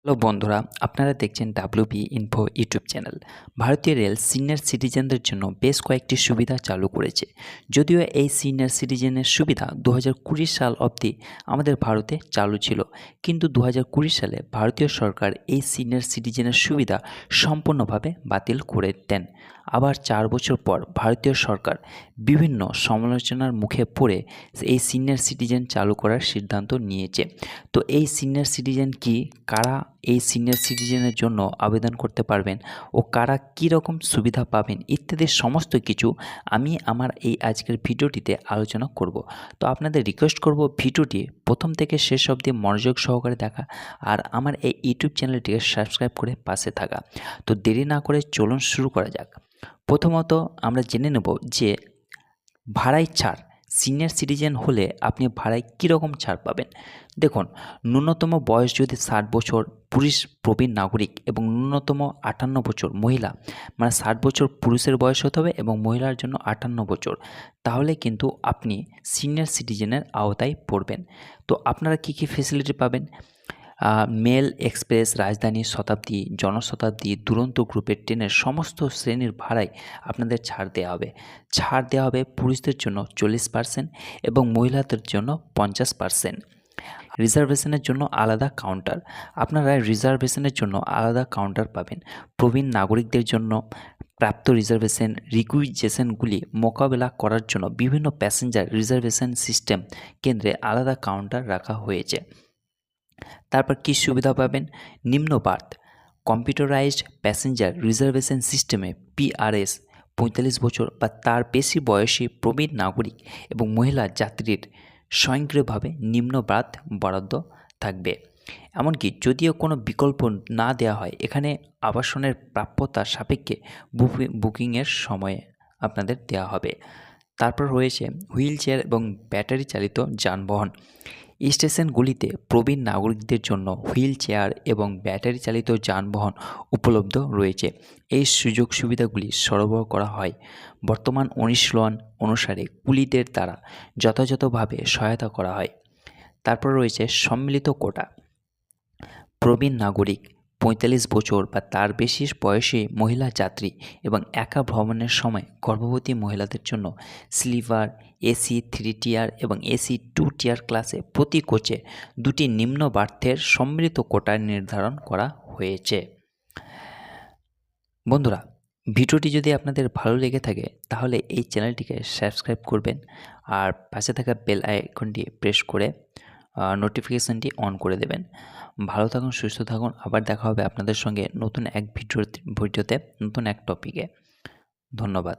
Hello বন্ধুরা, আপনারা দেখছেন ডাব্লিউবি ইনফো ইউটিউব চ্যানেল। ভারতীয় রেল সিনিয়র সিটিজেনদের জন্য বেশ কয়েকটি সুবিধা চালু করেছে। যদিও এই সিনিয়র সিটিজেনের সুবিধা 2020 সাল অবধি আমাদের ভারতে চালু ছিল, কিন্তু 2020 সালে ভারতীয় সরকার এই সিনিয়র সিটিজেনের সুবিধা সম্পূর্ণভাবে বাতিল করে দেন। আবার 4 বছর পর ভারতীয় সরকার বিভিন্ন সমালোচনার মুখে পড়ে এই সিনিয়র সিটিজেন চালু করার সিদ্ধান্ত নিয়েছে। তো এই সিনিয়র সিটিজেন কি, কারা এই সিনিয়র সিটিজেনের জন্য আবেদন করতে পারবেন ও কারা কী রকম সুবিধা পাবেন ইত্যাদি সমস্ত কিছু আমি আমার এই আজকের ভিডিওটিতে আলোচনা করব। তো আপনাদের রিকোয়েস্ট করব ভিডিওটি প্রথম থেকে শেষ অবধি মনোযোগ সহকারে দেখা আর আমার এই ইউটিউব চ্যানেলটিকে সাবস্ক্রাইব করে পাশে থাকা। তো দেরি না করে চলুন শুরু করা যাক। প্রথমত আমরা জেনে নেব যে ভাড়ায় ছাড়। সিনিয়র সিটিজেন হলে আপনি ভাড়ায় কীরকম ছাড় পাবেন। দেখুন, ন্যূনতম বয়স যদি 60 বছর পুরুষ প্রবীণ নাগরিক এবং ন্যূনতম 58 বছর মহিলা, মানে 60 বছর পুরুষের বয়স হতে হবে এবং মহিলার জন্য 58 বছর, তাহলে কিন্তু আপনি সিনিয়র সিটিজেনের আওতায় পড়বেন। তো আপনারা কী কী ফেসিলিটি পাবেন? মেল এক্সপ্রেস, রাজধানী, শতাব্দী, জনশতাব্দী, দুরন্ত গ্রুপের ট্রেনের সমস্ত শ্রেণীর ভাড়ায় আপনাদের ছাড় দেওয়া হবে। ছাড় দেওয়া হবে পুরুষদের জন্য 40% এবং মহিলাদের জন্য 50%। রিজার্ভেশনের জন্য আলাদা কাউন্টার। আপনারা রিজার্ভেশনের জন্য আলাদা কাউন্টার পাবেন। প্রবীণ নাগরিকদের জন্য প্রাপ্ত রিকুইজিশনগুলি মোকাবেলা করার জন্য বিভিন্ন প্যাসেঞ্জার রিজার্ভেশন সিস্টেম কেন্দ্রে আলাদা কাউন্টার রাখা হয়েছে। তারপর কী সুবিধা পাবেন? নিম্ন বার্থ, কম্পিউটারাইজড প্যাসেঞ্জার রিজার্ভেশন সিস্টেমে পিআরএস, 45 বছর বা তার বেশি বয়সী প্রবীণ নাগরিক এবং মহিলা যাত্রীর স্বয়ংক্রিয়ভাবে নিম্ন বার্থ বরাদ্দ থাকবে। এমনকি যদিও কোনো বিকল্প না দেওয়া হয়, এখানে আবাসনের প্রাপ্যতার সাপেক্ষে বুকিংয়ের সময়ে আপনাদের দেওয়া হবে। তারপর রয়েছে হুইল চেয়ার এবং ব্যাটারি চালিত যানবাহন। স্টেশনগুলিতে প্রবীণ নাগরিকদের জন্য হুইল চেয়ার এবং ব্যাটারি চালিত যানবাহন উপলব্ধ রয়েছে। এই সুযোগ সুবিধাগুলি সরবরাহ করা হয় বর্তমান অনুশীলন অনুসারে কুলিদের দ্বারা যথাযথভাবে সহায়তা করা হয়। তারপর রয়েছে সম্মিলিত কোটা। প্রবীণ নাগরিক, 45 বছর বা তার বেশি বয়সী মহিলা যাত্রী এবং একা ভ্রমণের সময় গর্ভবতী মহিলাদের জন্য স্লিপার, এসি 3 টিয়ার এবং এসি 2 টিয়ার ক্লাসে প্রতি কোচে 2টি নিম্ন বার্থের সম্মিলিত কোটা নির্ধারণ করা হয়েছে। বন্ধুরা, ভিডিওটি যদি আপনাদের ভালো লেগে থাকে তাহলে এই চ্যানেলটিকে সাবস্ক্রাইব করবেন আর পাশে থাকা বেল আইকনটি প্রেস করে নোটিফিকেশানটি অন করে দেবেন। ভালো থাকুন, সুস্থ থাকুন। আবার দেখা হবে আপনাদের সঙ্গে নতুন এক ভিডিওতে নতুন এক টপিকে। ধন্যবাদ।